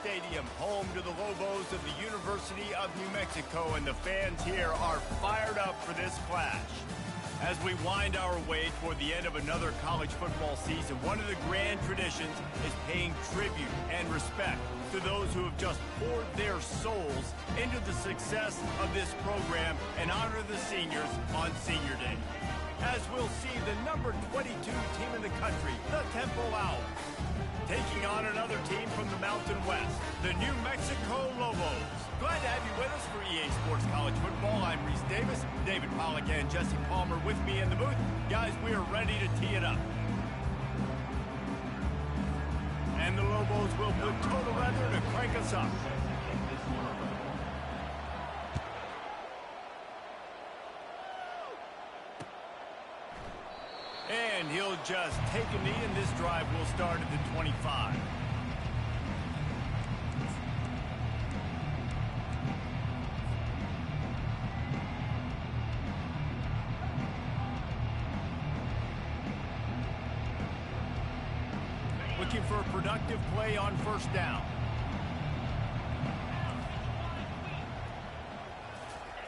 Stadium, home to the Lobos of the University of New Mexico, and the fans here are fired up for this clash. As we wind our way toward the end of another college football season, one of the grand traditions is paying tribute and respect to those who have just poured their souls into the success of this program and honor the seniors on Senior Day. As we'll see the number 22 team in the country, the Temple Owls, taking on another team from the Mountain West, the New Mexico Lobos. Glad to have you with us for EA Sports College Football. I'm Reese Davis, David Pollack and Jesse Palmer with me in the booth. Guys, we are ready to tee it up. And the Lobos will put total leather to crank us up. And he'll just take a knee, and this drive will start at the 25. Looking for a productive play on first down.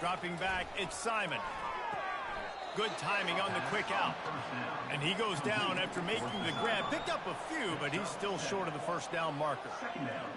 Dropping back, it's Simon. Good timing on the quick out. And he goes down after making the grab. Picked up a few, but he's still short of the first down marker.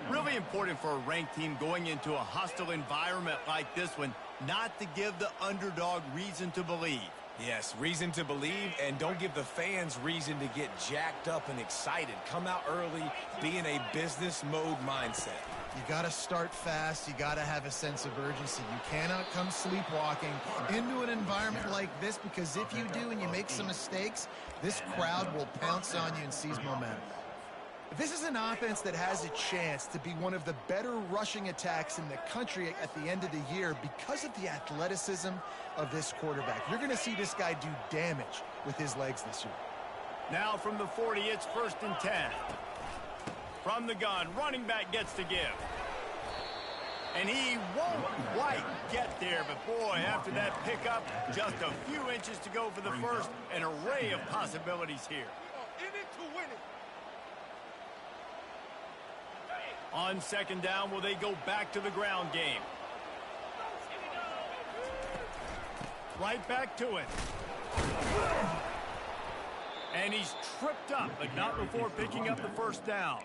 Really important for a ranked team going into a hostile environment like this one, not to give the underdog reason to believe. Yes, reason to believe, and don't give the fans reason to get jacked up and excited. Come out early, be in a business mode mindset. You got to start fast. You got to have a sense of urgency. You cannot come sleepwalking into an environment like this, because if you do and you make some mistakes, this crowd will pounce on you and seize momentum. This is an offense that has a chance to be one of the better rushing attacks in the country at the end of the year because of the athleticism of this quarterback. You're going to see this guy do damage with his legs this year. Now from the 40, it's 1st and 10. From the gun, running back gets to give. And he won't quite get there, but boy, after that pickup, just a few inches to go for the first. An array of possibilities here. In it to win it. On second down, will they go back to the ground game? Right back to it. And he's tripped up, but not before picking up the first down.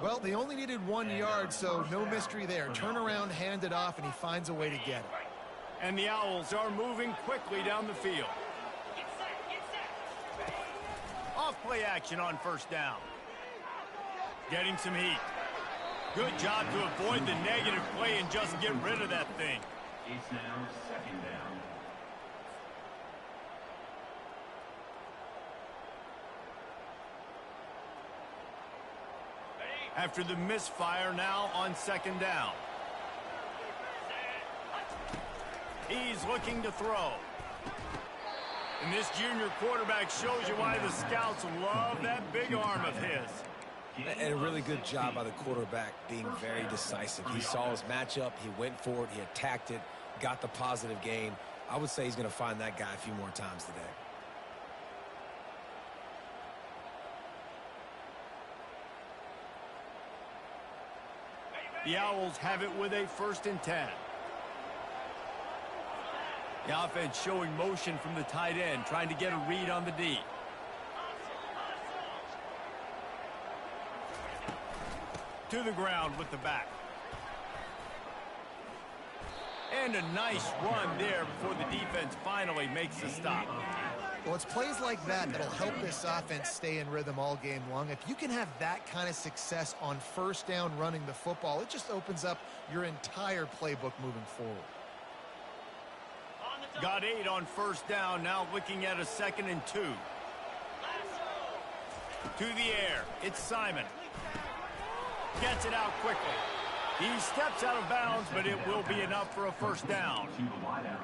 Well, they only needed 1 yard, so no mystery there. Turn around, hand it off, and he finds a way to get it. And the Owls are moving quickly down the field. Off play action on first down. Getting some heat. Good job to avoid the negative play and just get rid of that thing. It's now 2nd down. After the misfire, now on second down. He's looking to throw. And this junior quarterback shows you why the scouts love that big arm of his. And a really good job by the quarterback being very decisive. He saw his matchup, he went for it, he attacked it, got the positive gain. I would say he's going to find that guy a few more times today. The Owls have it with a 1st and 10. The offense showing motion from the tight end, trying to get a read on the D. To the ground with the back. And a nice run there before the defense finally makes the stop. Well, it's plays like that that'll help this offense stay in rhythm all game long. If you can have that kind of success on first down running the football, it just opens up your entire playbook moving forward. Got 8 on first down, now looking at a 2nd and 2. To the air, it's Simon. Gets it out quickly. He steps out of bounds, but it will be enough for a first down.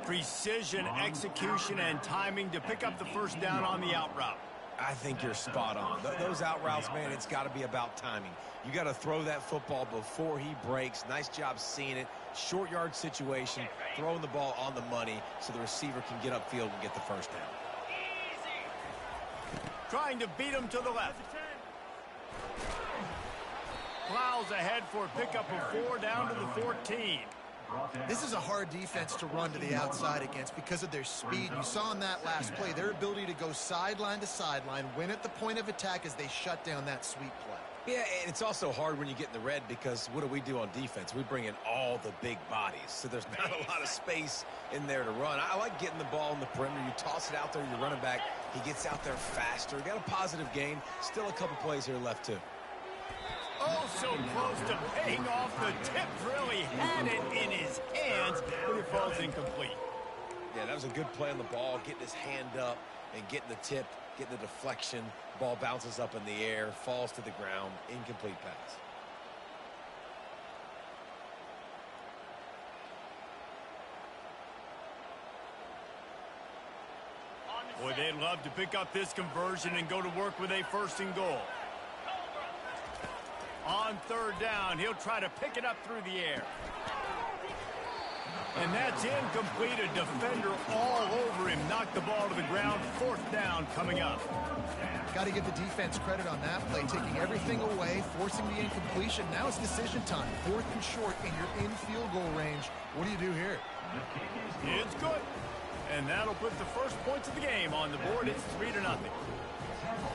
Precision, execution, and timing to pick up the first down on the out route. I think you're spot on. Those out routes, man, it's got to be about timing. You got to throw that football before he breaks. Nice job seeing it. Short yard situation, throwing the ball on the money so the receiver can get upfield and get the first down. Trying to beat him to the left. plows ahead for a pickup of 4 down to the 14. This is a hard defense to run to the outside against because of their speed. You saw in that last play their ability to go sideline to sideline, win at the point of attack as they shut down that sweep play. Yeah, and it's also hard when you get in the red because what do we do on defense? We bring in all the big bodies, so there's not a lot of space in there to run. I like getting the ball in the perimeter. You toss it out there, your running back, he gets out there faster. Got a positive gain. Still a couple plays here left, too. Oh, so close to paying off. The tip really had it in his hands, but it falls incomplete. Yeah, that was a good play on the ball, getting his hand up and getting the tip, getting the deflection. Ball bounces up in the air, falls to the ground, incomplete pass. Boy, they'd love to pick up this conversion and go to work with a 1st and goal. On 3rd down, he'll try to pick it up through the air. And that's incomplete. A defender all over him. Knocked the ball to the ground. 4th down coming up. Got to give the defense credit on that play, taking everything away, forcing the incompletion. Now it's decision time. 4th and short, and you're in field goal range. What do you do here? It's good. And that'll put the first points of the game on the board. It's 3-0.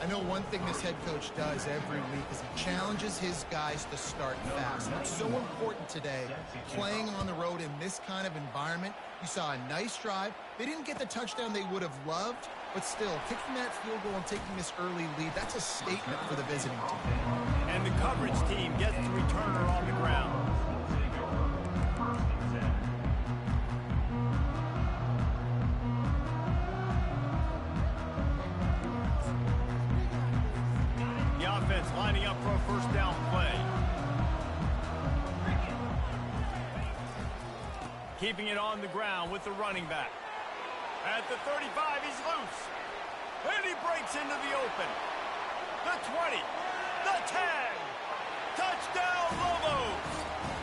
I know one thing this head coach does every week is he challenges his guys to start fast. That's so important today, playing on the road in this kind of environment. You saw a nice drive. They didn't get the touchdown they would have loved, but still, kicking that field goal and taking this early lead, that's a statement for the visiting team. And the coverage team gets the returner on the ground. Lining up for a 1st down play. Keeping it on the ground with the running back. At the 35, he's loose. And he breaks into the open. The 20. The 10. Touchdown, Lobos.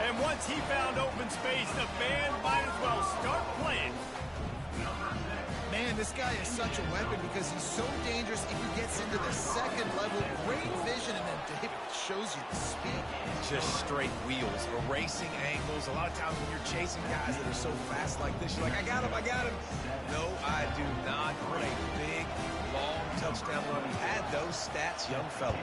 And once he found open space, the band might as well start playing. Man, this guy is such a weapon because he's so dangerous if he gets into the 2nd level. Great vision, and then David shows you the speed. Just straight wheels, erasing angles. A lot of times when you're chasing guys that are so fast like this, you're like, I got him, I got him. No, I do not. What a big, long touchdown run. He had those stats, young fella.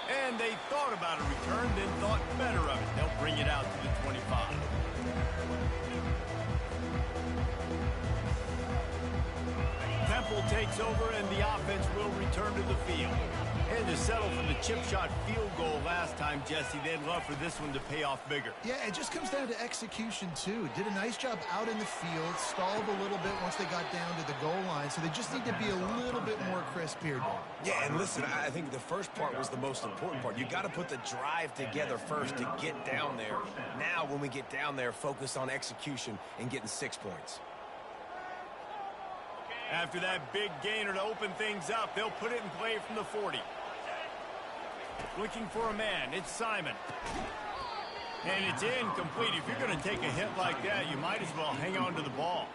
And they thought about a return, then thought better of it. They'll bring it out to the 25. Temple takes over, and the offense will return to the field. And to settle for the chip shot field goal last time, Jesse, they'd love for this one to pay off bigger. Yeah, it just comes down to execution, too. Did a nice job out in the field, stalled a little bit once they got down to the goal line, so they just need to be a little bit more crisp here, Dave. Yeah, and listen, I think the first part was the most important part. You got to put the drive together first to get down there. Now, when we get down there, focus on execution and getting 6 points. After that big gainer to open things up, they'll put it in play from the 40. Looking for a man, it's Simon. And it's incomplete. If you're going to take a hit like that, you might as well hang on to the ball.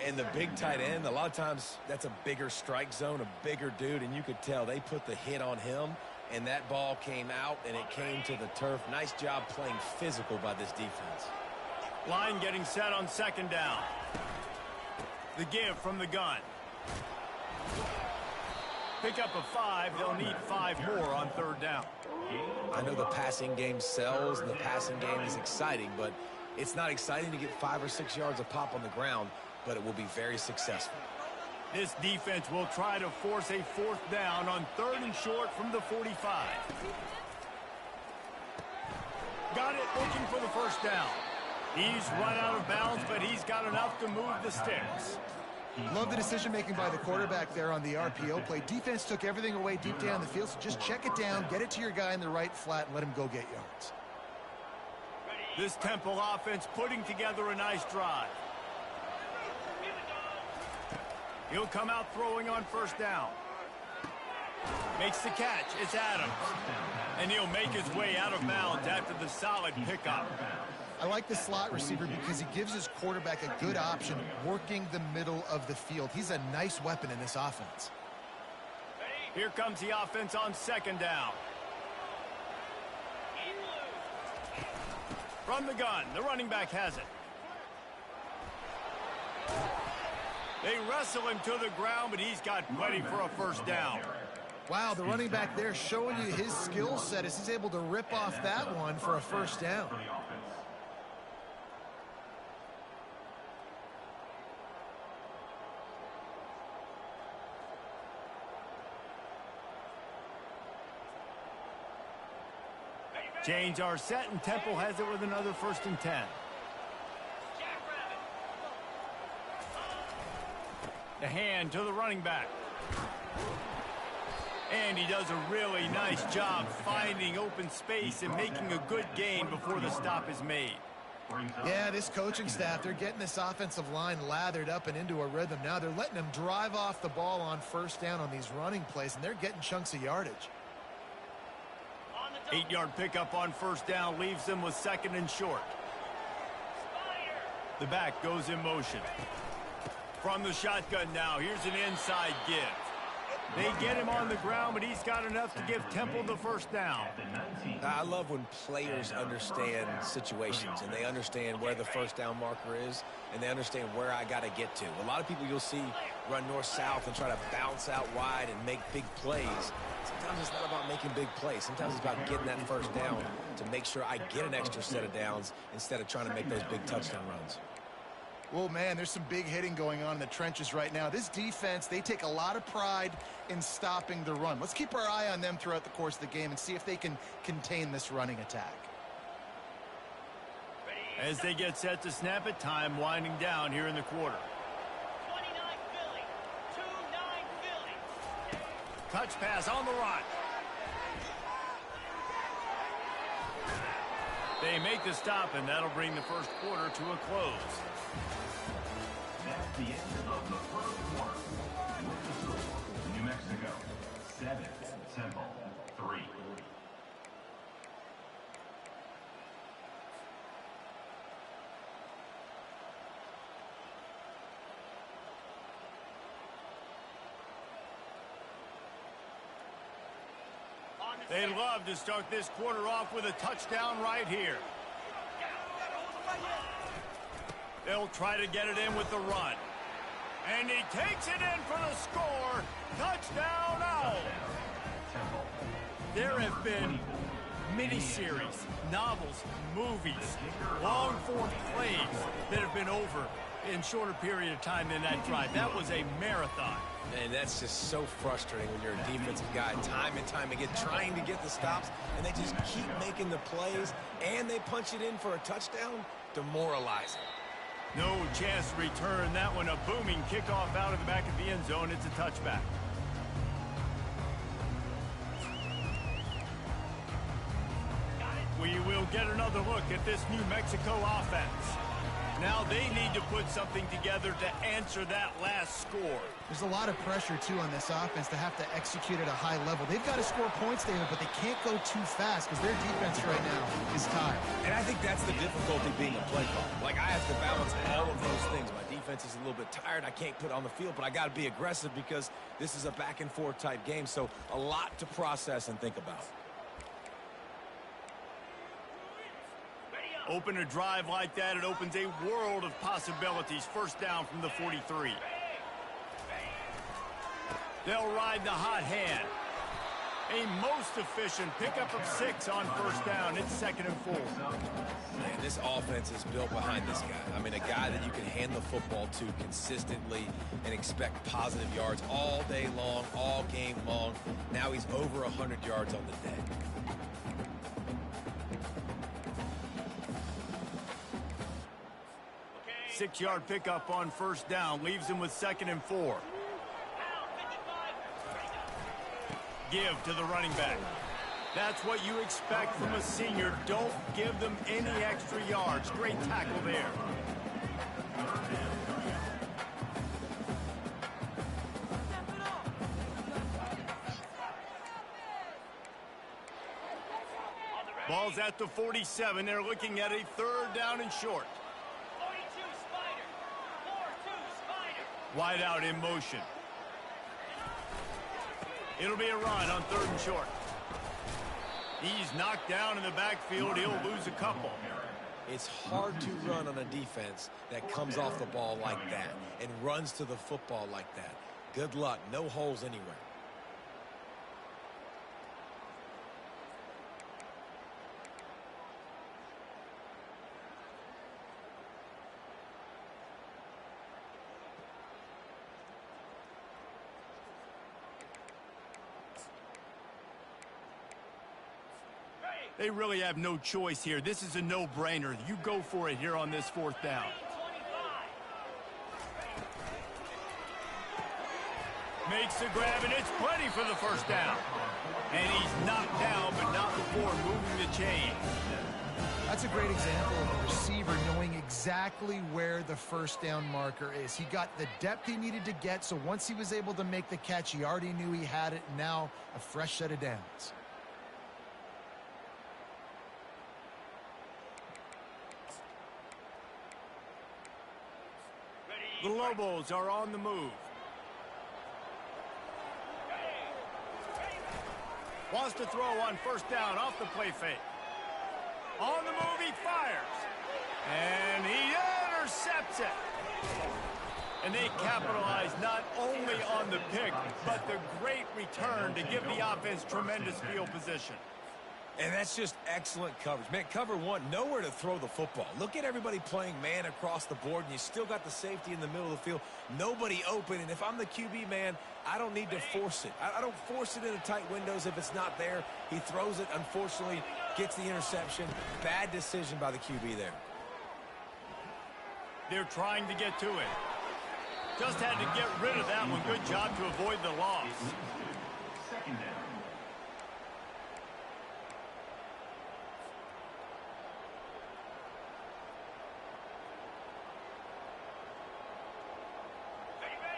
And the big tight end, a lot of times that's a bigger strike zone, a bigger dude, and you could tell they put the hit on him, and that ball came out, and it came to the turf. Nice job playing physical by this defense. Line getting set on 2nd down. The give from the gun. Pick up a 5. They'll need 5 more on 3rd down. I know the passing game sells and the passing game is exciting, but it's not exciting to get 5 or 6 yards of pop on the ground, but it will be very successful. This defense will try to force a 4th down on 3rd and short from the 45. Got it, looking for the 1st down. He's run out of bounds, but he's got enough to move the sticks. Love the decision-making by the quarterback there on the RPO play. Defense took everything away deep down the field, so just check it down, get it to your guy in the right flat, and let him go get yards. This Temple offense putting together a nice drive. He'll come out throwing on 1st down. Makes the catch. It's Adams. And he'll make his way out of bounds after the solid pickup. I like the slot receiver because he gives his quarterback a good option working the middle of the field. He's a nice weapon in this offense. Here comes the offense on second down. From the gun, the running back has it. They wrestle him to the ground, but he's got plenty for a first down. Wow, the running back there showing you his skill set as he's able to rip off that one for a first down. Chains are set, and Temple has it with another 1st and 10. The hand to the running back. And he does a really nice job finding open space and making a good gain before the stop is made. Yeah, this coaching staff, they're getting this offensive line lathered up and into a rhythm. Now they're letting them drive off the ball on first down on these running plays, and they're getting chunks of yardage. 8-yard pickup on first down leaves them with 2nd and short. The back goes in motion. From the shotgun now, here's an inside give. They get him on the ground, but he's got enough to give Temple the first down. I love when players understand situations and they understand where the first down marker is and they understand where I got to get to. A lot of people you'll see run north-south and try to bounce out wide and make big plays. Sometimes it's not about making big plays. Sometimes it's about getting that first down to make sure I get an extra set of downs instead of trying to make those big touchdown runs. Well, man, there's some big hitting going on in the trenches right now. This defense, they take a lot of pride in stopping the run. Let's keep our eye on them throughout the course of the game and see if they can contain this running attack. As they get set to snap it, time winding down here in the quarter. 29 Philly, 2-9 Philly. Touch pass on the run. They make the stop, and that'll bring the first quarter to a close. That's the end of the first quarter. With the score, New Mexico 7, Temple 3. They'd love to start this quarter off with a touchdown right here. They'll try to get it in with the run. And he takes it in for the score. Touchdown Owl. There have been miniseries, novels, movies, long-form plays that have been over in shorter period of time than that drive. That was a marathon. And that's just so frustrating when you're a defensive guy time and time again trying to get the stops, and they just keep making the plays, and they punch it in for a touchdown. Demoralizing. No chance to return that one. A booming kickoff out of the back of the end zone. It's a touchback. We will get another look at this New Mexico offense. Now they need to put something together to answer that last score. There's a lot of pressure, too, on this offense to have to execute at a high level. They've got to score points there, but they can't go too fast because their defense right now is tired. And I think that's the difficulty being a play caller. Like, I have to balance all of those things. My defense is a little bit tired. I can't put on the field, but I got to be aggressive because this is a back-and-forth type game, so a lot to process and think about. Open a drive like that, it opens a world of possibilities. First down from the 43. They'll ride the hot hand. A most efficient pickup of 6 on first down. It's 2nd and 4. Man, this offense is built behind this guy. I mean, a guy that you can hand the football to consistently and expect positive yards all day long, all game long. Now he's over 100 yards on the day. Six-yard pickup on first down leaves him with 2nd and 4. Give to the running back. That's what you expect from a senior. Don't give them any extra yards. Great tackle there. Ball's at the 47. They're looking at a 3rd down and short. Wide out in motion. It'll be a run on 3rd and short. He's knocked down in the backfield. He'll lose a couple. It's hard to run on a defense that comes off the ball like that and runs to the football like that. Good luck. No holes anywhere. They really have no choice here. This is a no-brainer. You go for it here on this 4th down. Makes the grab, and it's plenty for the 1st down. And he's knocked down, but not before moving the chain. That's a great example of a receiver knowing exactly where the 1st down marker is. He got the depth he needed to get, so once he was able to make the catch, he already knew he had it. Now, a fresh set of downs. The Lobos are on the move. Wants to throw on 1st down off the play fake. On the move, he fires. And he intercepts it. And they capitalize not only on the pick, but the great return to give the offense tremendous field position. And that's just excellent coverage. Man, cover one, nowhere to throw the football. Look at everybody playing man across the board, and you still got the safety in the middle of the field. Nobody open, and if I'm the QB, man, I don't need to force it. I don't force it into tight windows if it's not there. He throws it, unfortunately, gets the interception. Bad decision by the QB there. They're trying to get to it. Just had to get rid of that one. Good job to avoid the loss. 2nd down.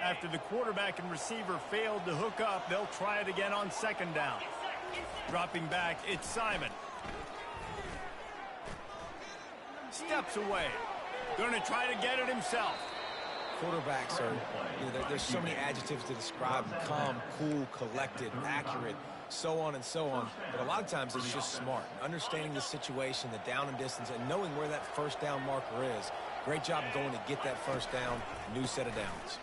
After the quarterback and receiver failed to hook up, they'll try it again on 2nd down. Dropping back, it's Simon. Steps away. Going to try to get it himself. Quarterbacks are, there's so many adjectives to describe them. Calm, cool, collected, accurate, so on and so on. But a lot of times it's just smart. Understanding the situation, the down and distance, and knowing where that 1st down marker is. Great job going to get that 1st down. New set of downs.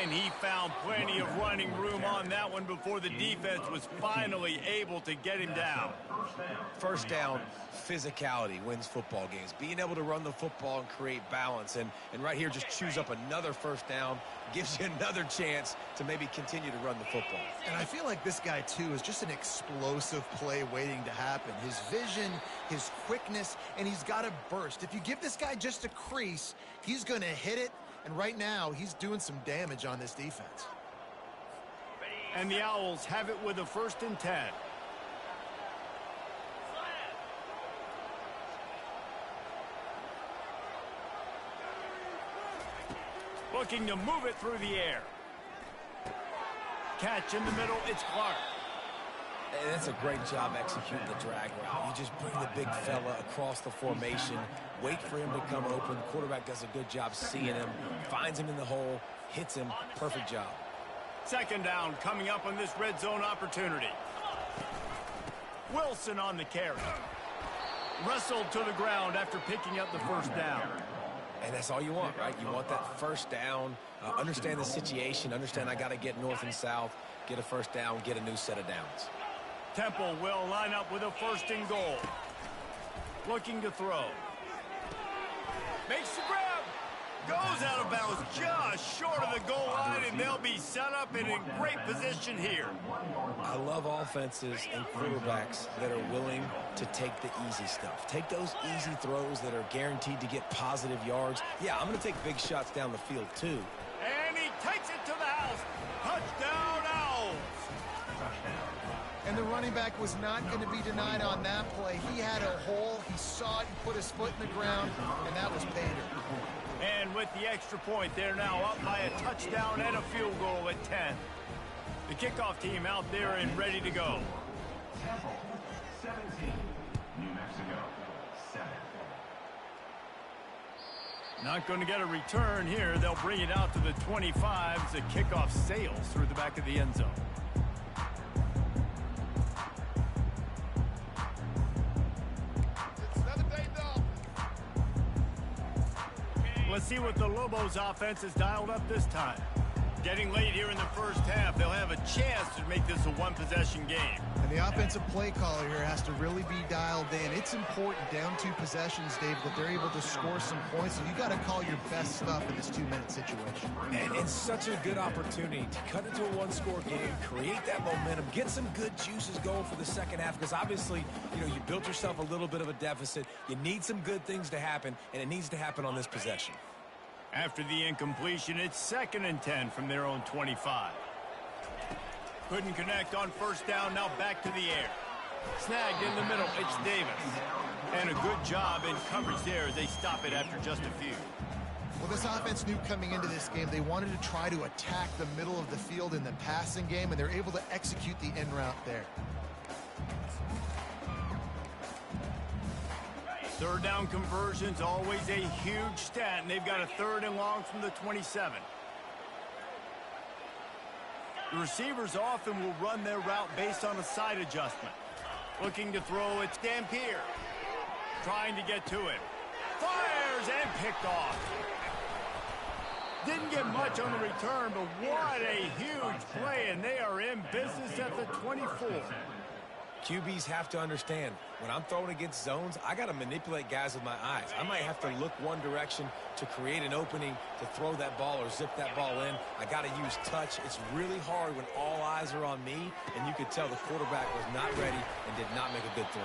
And he found plenty of running room on that one before the defense was finally able to get him down. 1st down, physicality wins football games. Being able to run the football and create balance. And right here, just choose up another 1st down. Gives you another chance to maybe continue to run the football. And I feel like this guy, too, is just an explosive play waiting to happen. His vision, his quickness, and he's got a burst. If you give this guy just a crease, he's going to hit it. And right now, he's doing some damage on this defense. And the Owls have it with a 1st and 10. Looking to move it through the air. Catch in the middle, it's Clark. And that's a great job executing the drag route. You just bring the big fella across the formation, wait for him to come open. The quarterback does a good job seeing him, finds him in the hole, hits him. Perfect job. 2nd down coming up on this red zone opportunity. Wilson on the carry. Wrestled to the ground after picking up the 1st down. And that's all you want, right? You want that 1st down, understand the situation, understand I got to get north and south, get a 1st down, get a new set of downs. Temple will line up with a 1st and goal. Looking to throw. Makes the grab. Goes out of bounds just short of the goal line, and they'll be set up and in great position here. I love offenses and quarterbacks that are willing to take the easy stuff. Take those easy throws that are guaranteed to get positive yards. Yeah, I'm going to take big shots down the field, too. And he takes it to the house. Touchdown, Owls. And the running back was not going to be denied on that play. He had a hole. He saw it. He put his foot in the ground, and that was pay dirt. And with the extra point, they're now up by a touchdown and a field goal at 10. The kickoff team out there and ready to go. Temple, 17. New Mexico, 7. Not going to get a return here. They'll bring it out to the 25 as the kickoff sails through the back of the end zone. It's another day dog. Let's see what the Lobos offense has dialed up this time. Getting late here in the first half, they'll have a chance to make this a one-possession game. And the offensive play caller here has to really be dialed in. It's important down 2 possessions, Dave, that they're able to score some points. So you got to call your best stuff in this 2-minute situation. And it's such a good opportunity to cut into a one-score game, create that momentum, get some good juices going for the second half, because obviously, you built yourself a little bit of a deficit. You need some good things to happen, and it needs to happen on this possession. After the incompletion, it's 2nd and 10 from their own 25. Couldn't connect on first down, now back to the air. Snagged in the middle, it's Davis. And a good job in coverage there as they stop it after just a few. Well, this offense knew coming into this game they wanted to try to attack the middle of the field in the passing game, and they're able to execute the end route there. Third down conversions, always a huge stat, and they've got a 3rd and long from the 27. The receivers often will run their route based on a side adjustment. Looking to throw, it's Dampier. Trying to get to him. Fires and picked off. Didn't get much on the return, but what a huge play, and they are in business at the 24. QBs have to understand, when I'm throwing against zones, I got to manipulate guys with my eyes. I might have to look one direction to create an opening to throw that ball or zip that ball in. I got to use touch. It's really hard when all eyes are on me, and you could tell the quarterback was not ready and did not make a good throw.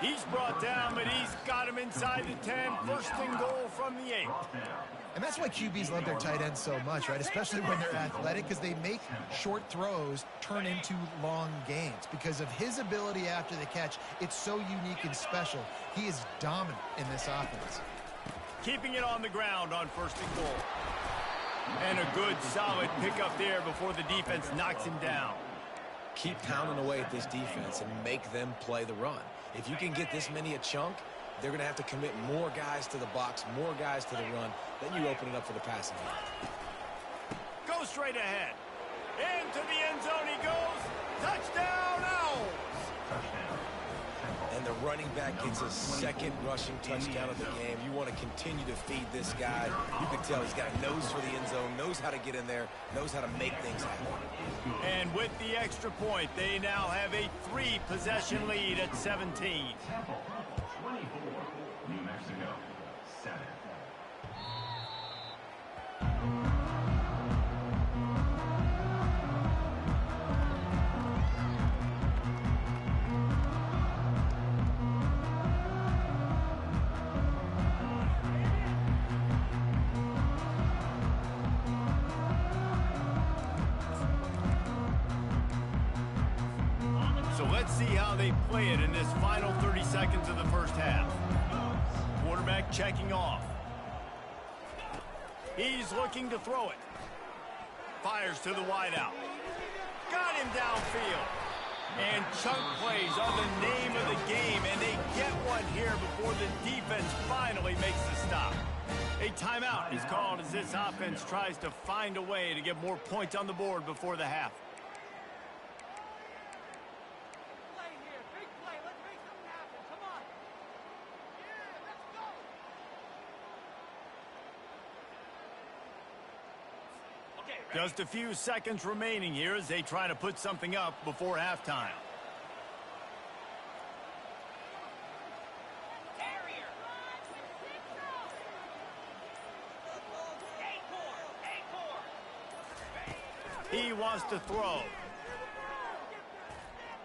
He's brought down, but he's got him inside the 10. 1st and goal from the 8. And that's why QBs love their tight ends so much, right? Especially when they're athletic, because they make short throws turn into long gains. Because of his ability after the catch, it's so unique and special. He is dominant in this offense. Keeping it on the ground on 1st and goal. And a good, solid pickup there before the defense knocks him down. Keep pounding away at this defense and make them play the run. If you can get this many a chunk, they're going to have to commit more guys to the box, more guys to the run. Then you open it up for the passing game. Go straight ahead. Into the end zone he goes. Touchdown, Owls! And the running back gets his 2nd rushing touchdown of the game. You want to continue to feed this guy. You can tell he's got a nose for the end zone, knows how to get in there, knows how to make things happen. And with the extra point, they now have a 3-possession lead at 17. 24, New Mexico, 7. So let's see how they play it in this final 30 seconds of the first half. Quarterback checking off. He's looking to throw it. Fires to the wideout. Got him downfield. And chunk plays are the name of the game, and they get one here before the defense finally makes the stop. A timeout is called as this offense tries to find a way to get more points on the board before the half. Play here, big play. Let's make something happen. Come on. Yeah, let's go. Okay, ready? Just a few seconds remaining here as they try to put something up before halftime. Carrier. He wants to throw.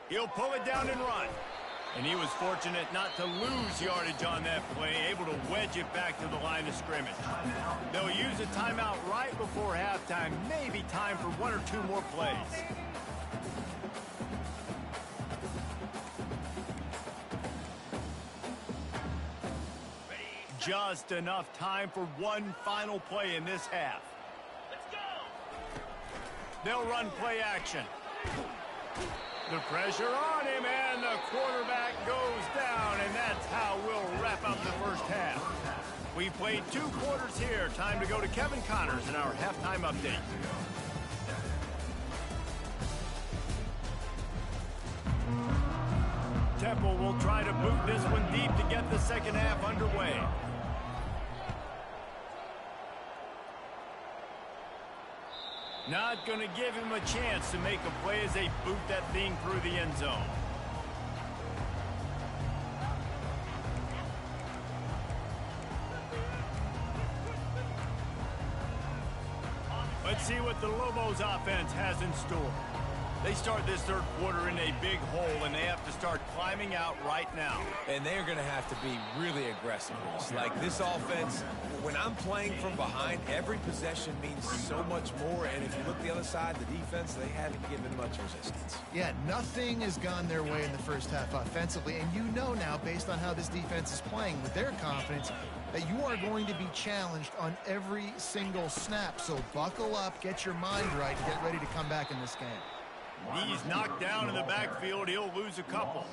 He'll pull it down and run. And he was fortunate not to lose yardage on that play, able to wedge it back to the line of scrimmage. They'll use a timeout right before halftime, maybe time for 1 or 2 more plays. Just enough time for one final play in this half. Let's go. They'll run play action. The pressure on him, and the quarterback goes down, and that's how we'll wrap up the first half. We've played 2 quarters here. Time to go to Kevin Connors in our halftime update. Temple will try to boot this one deep to get the second half underway. Not going to give him a chance to make a play as they boot that thing through the end zone. Let's see what the Lobos offense has in store. They start this third quarter in a big hole, and they have to start climbing out right now. And they're going to have to be really aggressive. Like this offense, when I'm playing from behind, every possession means so much more. And if you look the other side, the defense, they haven't given much resistance. Yeah, nothing has gone their way in the first half offensively. And you know now, based on how this defense is playing with their confidence, that you are going to be challenged on every single snap. So buckle up, get your mind right, and get ready to come back in this game. He's knocked down in the backfield. He'll lose a couple.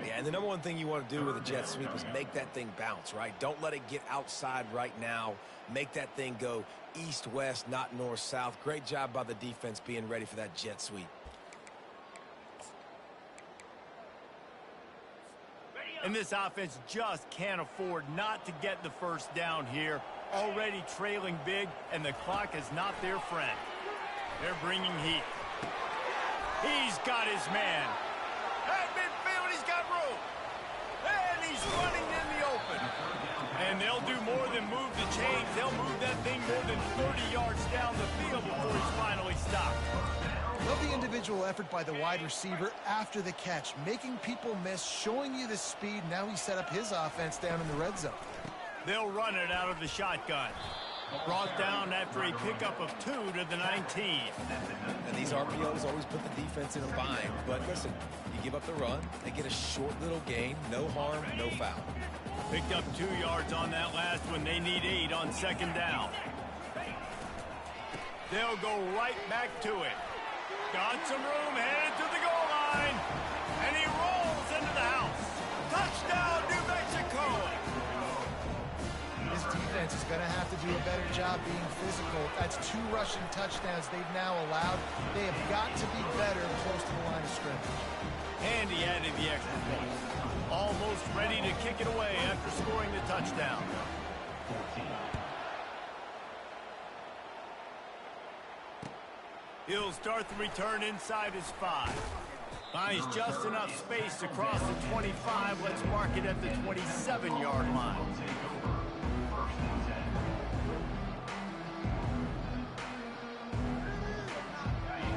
Yeah, and the number one thing you want to do with a jet sweep is make that thing bounce, right? Don't let it get outside right now. Make that thing go east-west, not north-south. Great job by the defense being ready for that jet sweep. And this offense just can't afford not to get the first down here. Already trailing big, and the clock is not their friend. They're bringing heat. He's got his man. At midfield, he's got room. And he's running in the open. And they'll do more than move the chains. They'll move that thing more than 30 yards down the field before he's finally stopped. Love the individual effort by the wide receiver after the catch, making people miss, showing you the speed. Now he set up his offense down in the red zone. They'll run it out of the shotgun. Brought down after a pickup of 2 to the 19. And these RPOs always put the defense in a bind. But listen, you give up the run, they get a short little gain, no harm, no foul. Picked up 2 yards on that last one. They need 8 on second down. They'll go right back to it. Got some room, headed to the goal line. And he rolls into the house. Touchdown, New Mexico! This defense is going to have to do a better job being physical. That's 2 rushing touchdowns they've now allowed. They have got to be better close to the line of scrimmage. And he added the extra point. Almost ready to kick it away after scoring the touchdown. He'll start the return inside his 5. Finds just enough space to cross the 25. Let's mark it at the 27-yard line.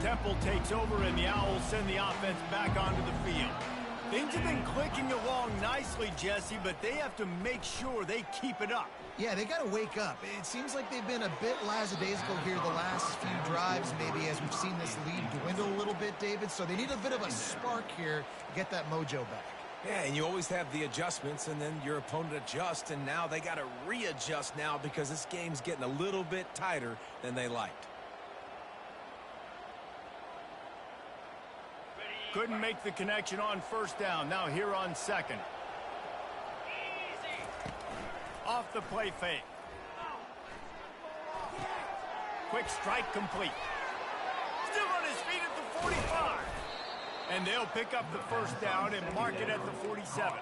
Temple takes over, and the Owls send the offense back onto the field. Things have been clicking along nicely, Jesse, but they have to make sure they keep it up. Yeah, they got to wake up. It seems like they've been a bit lackadaisical here the last few drives, maybe, as we've seen this lead dwindle a little bit, David. So they need a bit of a spark here to get that mojo back. Yeah, and you always have the adjustments, and then your opponent adjusts, and now they got to readjust now because this game's getting a little bit tighter than they liked. Couldn't make the connection on first down. Now here on second. Off the play fake. Quick strike complete. Still on his feet at the 45. And they'll pick up the first down and mark it at the 47.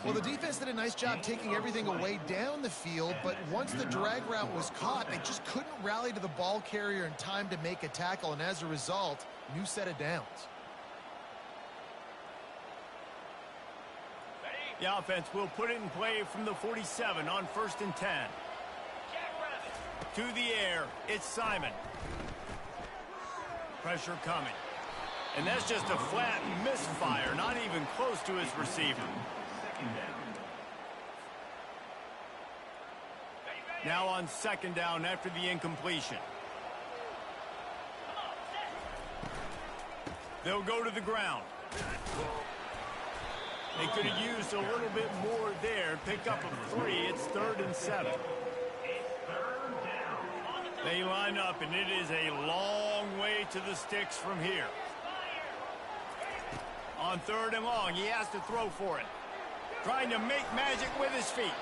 Well, the defense did a nice job taking everything away down the field, but once the drag route was caught, they just couldn't rally to the ball carrier in time to make a tackle, and as a result, new set of downs. The offense will put it in play from the 47 on 1st and 10. To the air, it's Simon. Pressure coming. And that's just a flat misfire, not even close to his receiver. Now on second down after the incompletion. They'll go to the ground. They could have used a little bit more there. Pick up a 3. It's 3rd and 7. They line up, and it is a long way to the sticks from here. On 3rd and long, he has to throw for it. Trying to make magic with his feet.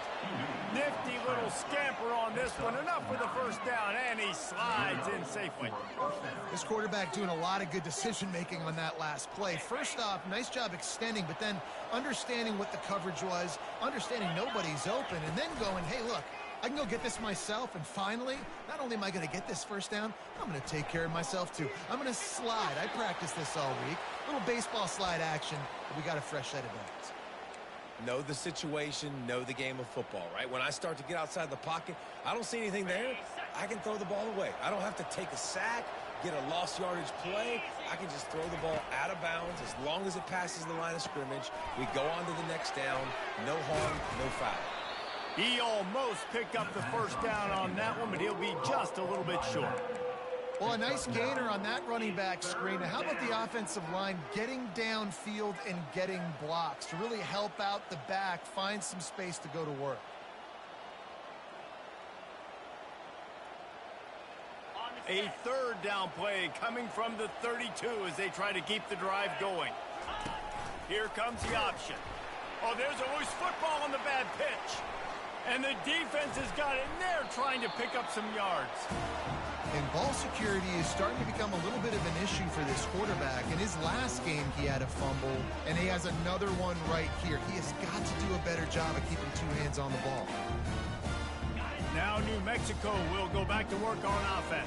Nifty little scamper on this one. Enough for the first down, and he slides in safely. This quarterback doing a lot of good decision-making on that last play. First off, nice job extending, but then understanding what the coverage was, understanding nobody's open, and then going, hey, look, I can go get this myself, and finally, not only am I going to get this first down, I'm going to take care of myself, too. I'm going to slide. I practiced this all week. Little baseball slide action, but we got a fresh set of downs. Know the situation, know the game of football, right? When I start to get outside the pocket, I don't see anything there. I can throw the ball away. I don't have to take a sack, get a lost yardage play. I can just throw the ball out of bounds as long as it passes the line of scrimmage. We go on to the next down. No harm, no foul. He almost picked up the first down on that one, but he'll be just a little bit short. Well, a nice gainer on that running back screen. Now, how about the offensive line getting downfield and getting blocks to really help out the back, find some space to go to work? A third down play coming from the 32 as they try to keep the drive going. Here comes the option. Oh, there's a loose football on the bad pitch. And the defense has got it in there trying to pick up some yards. And ball security is starting to become a little bit of an issue for this quarterback. In his last game, he had a fumble, and he has another one right here. He has got to do a better job of keeping two hands on the ball. Now New Mexico will go back to work on offense.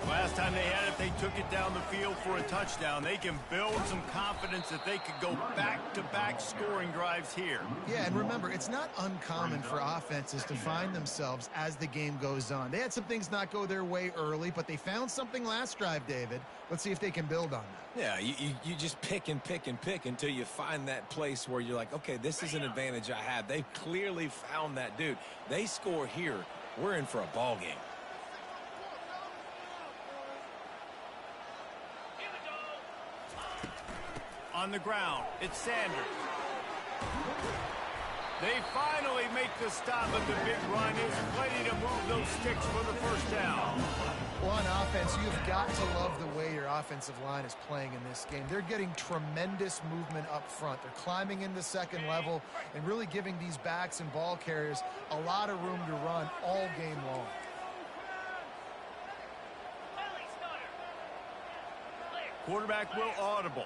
Last time they had it, they took it down the field for a touchdown. They can build some confidence that they could go back-to-back scoring drives here. Yeah, and remember, it's not uncommon for offenses to find themselves as the game goes on. They had some things not go their way early, but they found something last drive, David. Let's see if they can build on that. Yeah, you just pick and pick and pick until you find that place where you're like, okay, this is an advantage I have. They clearly found that, dude. They score here. We're in for a ball game. On the ground, it's Sanders. They finally make the stop, but the big run is plenty to move those sticks for the first down. Well, on offense, you've got to love the way your offensive line is playing in this game. They're getting tremendous movement up front. They're climbing into second level and really giving these backs and ball carriers a lot of room to run all game long. Quarterback will audible.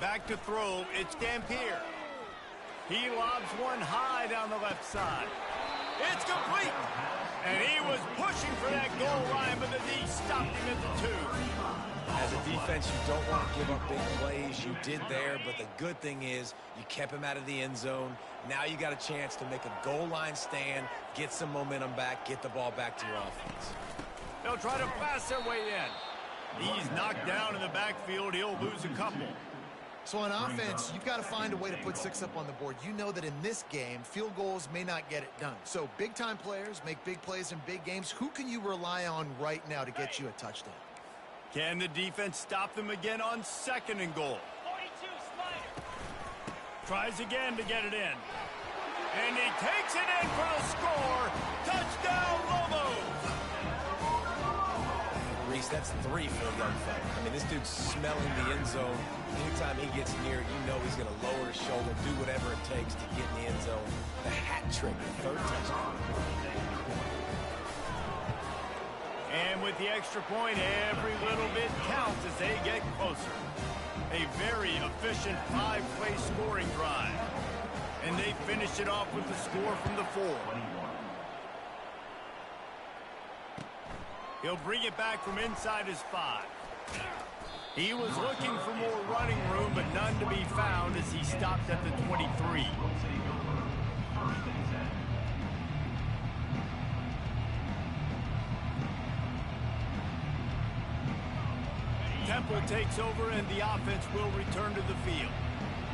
Back to throw, it's Dampier. He lobs one high down the left side. It's complete. And he was pushing for that goal line, but the D stopped him at the 2. As a defense, you don't want to give up big plays. You did there, but the good thing is you kept him out of the end zone. Now you got a chance to make a goal line stand, get some momentum back, get the ball back to your offense. They'll try to pass their way in. He's knocked down in the backfield. He'll lose a couple. So on offense, you've got to find a way to put 6 up on the board. You know that in this game, field goals may not get it done. So big-time players make big plays in big games. Who can you rely on right now to get you a touchdown? Can the defense stop them again on 2nd and goal? 42, Slider. Tries again to get it in. And he takes it in for the score. Touchdown, Lobos! Reese, that's 3 for a young fella. I mean, this dude's smelling the end zone. Anytime he gets near it, you know he's going to lower his shoulder, do whatever it takes to get in the end zone. The hat trick, the 3rd touchdown. And with the extra point, every little bit counts as they get closer. A very efficient 5-play scoring drive. And they finish it off with the score from the 4. He'll bring it back from inside his 5. He was looking for more running room, but none to be found as he stopped at the 23. Temple takes over and the offense will return to the field.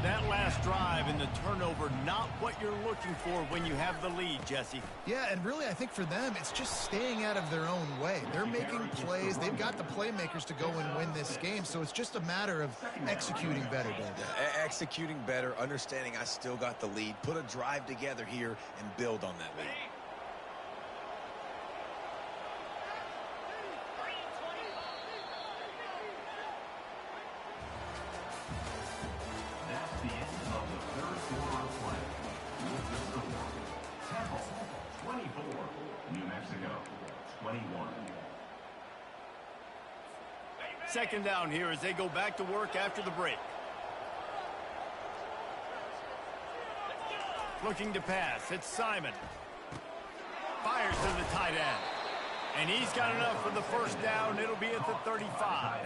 That last drive and the turnover, not what you're looking for when you have the lead, Jesse. Yeah, and really I think for them, it's just staying out of their own way. They're making plays. They've got the playmakers to go and win this game, so it's just a matter of executing better, David. Executing better, understanding I still got the lead, put a drive together here and build on that lead. second down here as they go back to work after the break. Looking to pass. It's Simon. Fires to the tight end. And he's got enough for the first down. It'll be at the 35.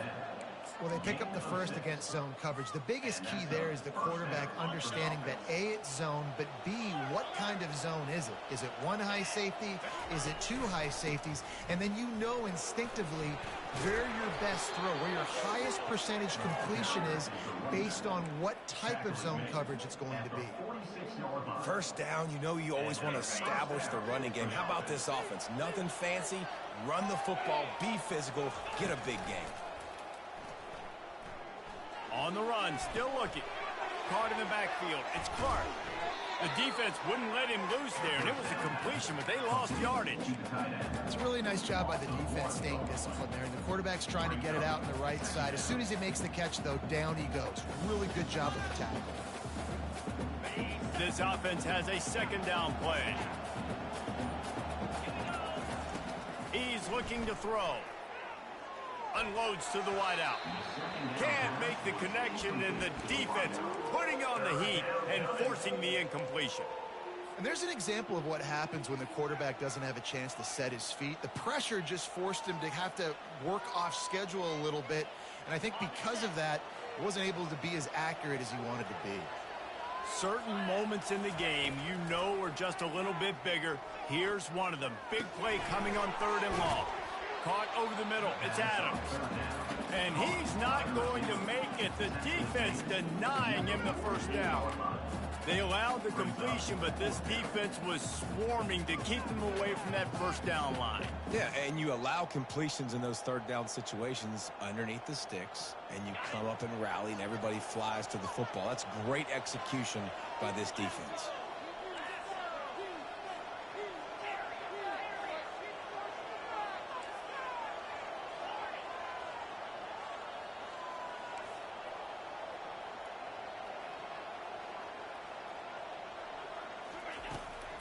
Well, they pick up the first against zone coverage. The biggest key there is the quarterback understanding that A, it's zone, but B, what kind of zone is it? Is it one high safety? Is it two high safeties? And then you know instinctively where your best throw, where your highest percentage completion is based on what type of zone coverage it's going to be. First down, you know you always want to establish the running game. How about this offense? Nothing fancy. Run the football, be physical, get a big game. On the run, still looking. Caught in the backfield. It's Clark. The defense wouldn't let him loose there, and it was a completion, but they lost yardage. It's a really nice job by the defense staying disciplined there, and the quarterback's trying to get it out on the right side. As soon as he makes the catch, though, down he goes. Really good job with the tackle. This offense has a second down play. He's looking to throw. Unloads to the wideout. Can't make the connection, and the defense putting on the heat and forcing the incompletion. And there's an example of what happens when the quarterback doesn't have a chance to set his feet. The pressure just forced him to have to work off schedule a little bit. And I think because of that, he wasn't able to be as accurate as he wanted to be. Certain moments in the game you know are just a little bit bigger. Here's one of them. Big play coming on 3rd and long. Caught over the middle. It's Adams. And he's not going to make it. The defense denying him the first down. They allowed the completion, but this defense was swarming to keep them away from that first down line. Yeah, and you allow completions in those 3rd down situations underneath the sticks, and you come up and rally, and everybody flies to the football. That's great execution by this defense.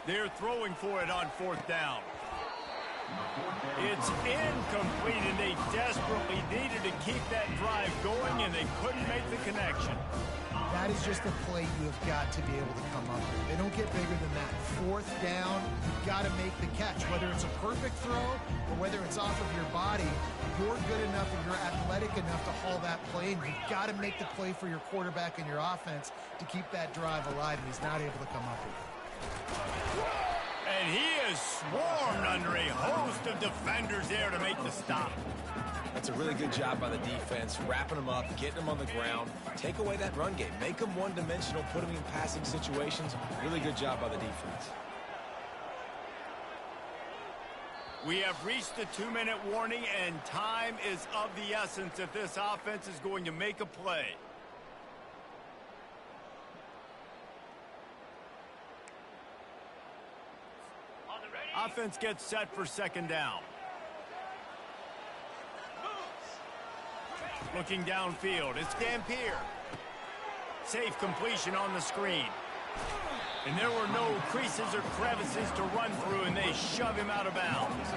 They're throwing for it on 4th down. It's incomplete, and they desperately needed to keep that drive going, and they couldn't make the connection. That is just a play you have got to be able to come up with. They don't get bigger than that. 4th down, you've got to make the catch. Whether it's a perfect throw or whether it's off of your body, you're good enough and you're athletic enough to haul that play, and you've got to make the play for your quarterback and your offense to keep that drive alive, and he's not able to come up with it. And he is swarmed under a host of defenders there to make the stop. That's a really good job by the defense, wrapping them up, getting them on the ground. Take away that run game. Make them one-dimensional, put them in passing situations. Really good job by the defense. We have reached the 2-minute warning, and time is of the essence if this offense is going to make a play. Offense gets set for 2nd down. Looking downfield, it's Dampier. Safe completion on the screen. And there were no creases or crevices to run through, and they shove him out of bounds.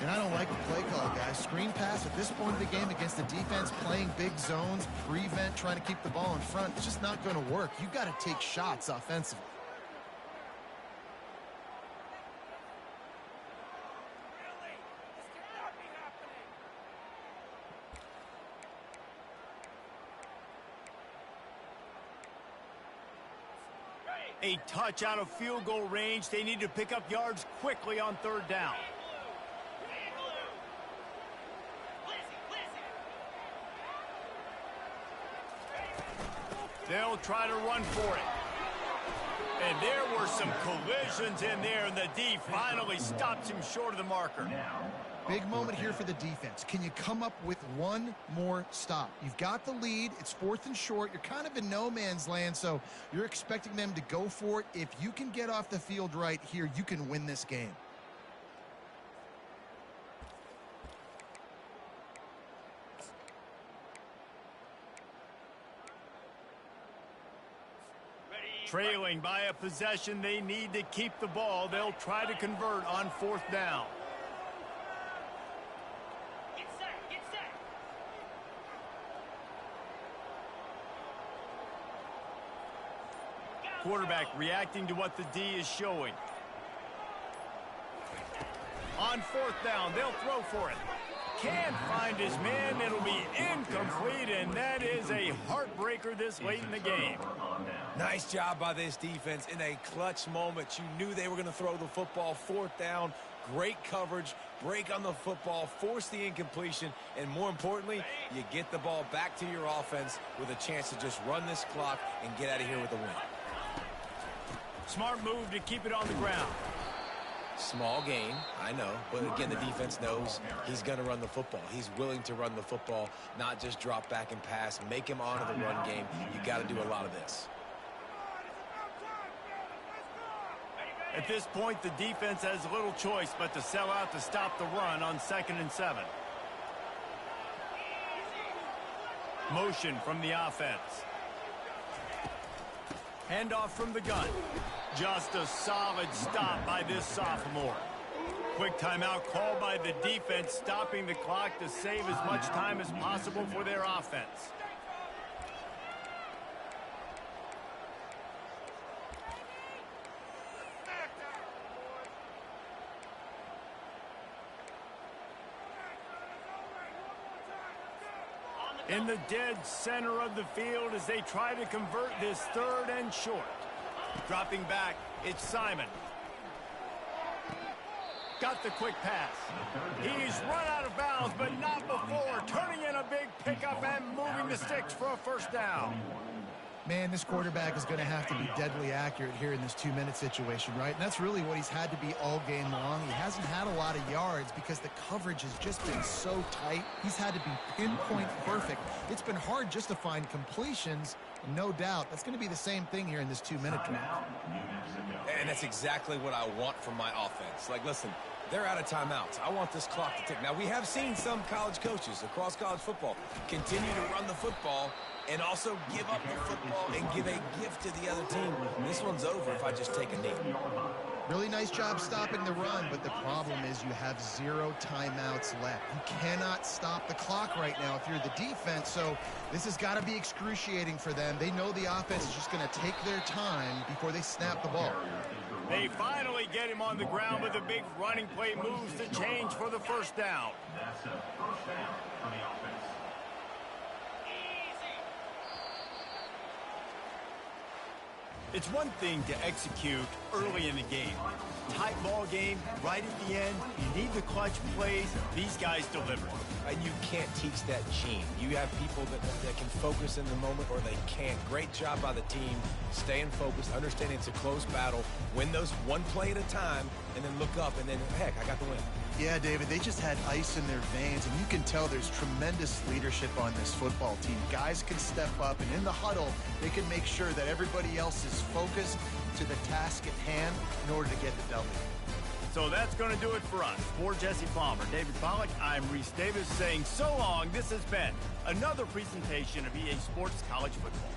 And I don't like the play call, guys. Screen pass at this point of the game against the defense playing big zones, prevent, trying to keep the ball in front. It's just not going to work. You've got to take shots offensively. A touch out of field goal range. They need to pick up yards quickly on 3rd down. They'll try to run for it. And there were some collisions in there, and the D finally stops him short of the marker. Big moment here for the defense. Can you come up with one more stop? You've got the lead. It's 4th and short. You're kind of in no man's land, so you're expecting them to go for it. If you can get off the field right here, you can win this game. Trailing by a possession, they need to keep the ball. They'll try to convert on 4th down. quarterback reacting to what the D is showing. On fourth down, they'll throw for it. Can't find his man. It'll be incomplete, and that is a heartbreaker this late in the game. Nice job by this defense in a clutch moment. You knew they were going to throw the football. Fourth down, great coverage, break on the football, force the incompletion, and more importantly, you get the ball back to your offense with a chance to just run this clock and get out of here with a win. Smart move to keep it on the ground. Small gain, I know, but again, the defense knows he's going to run the football. He's willing to run the football, not just drop back and pass, make him honor the run game. You got to do a lot of this. At this point, the defense has little choice but to sell out to stop the run on 2nd and 7. Motion from the offense. Handoff from the gun. Just a solid stop by this sophomore. Quick timeout called by the defense, stopping the clock to save as much time as possible for their offense. In the dead center of the field as they try to convert this 3rd and short. Dropping back, it's Simon. Got the quick pass. He's run out of bounds, but not before. Turning in a big pickup and moving the sticks for a first down. Man, this quarterback is going to have to be deadly accurate here in this 2-minute situation, right? And that's really what he's had to be all game long. He hasn't had a lot of yards because the coverage has just been so tight. He's had to be pinpoint perfect. It's been hard just to find completions. No doubt. That's going to be the same thing here in this 2-minute drill. And that's exactly what I want from my offense. Like, listen, they're out of timeouts. I want this clock to tick. Now, we have seen some college coaches across college football continue to run the football and also give up the football and give a gift to the other team. This one's over if I just take a knee. Really nice job stopping the run, but the problem is you have 0 timeouts left. You cannot stop the clock right now if you're the defense, so this has got to be excruciating for them. They know the offense is just going to take their time before they snap the ball. They finally get him on the ground, but the big running play moves to change for the first down. That's a first down for the offense. It's one thing to execute early in the game. Tight ball game, right at the end, you need the clutch plays. These guys deliver. And you can't teach that gene. You have people that can focus in the moment or they can't. Great job by the team, staying focused, understanding it's a close battle, win those one play at a time, and then look up, and then, heck, I got the win. Yeah, David, they just had ice in their veins, and you can tell there's tremendous leadership on this football team. Guys can step up, and in the huddle, they can make sure that everybody else is focused to the task at hand in order to get the W. So that's going to do it for us. For Jesse Palmer, David Pollack, I'm Reese Davis saying so long. This has been another presentation of EA Sports College Football.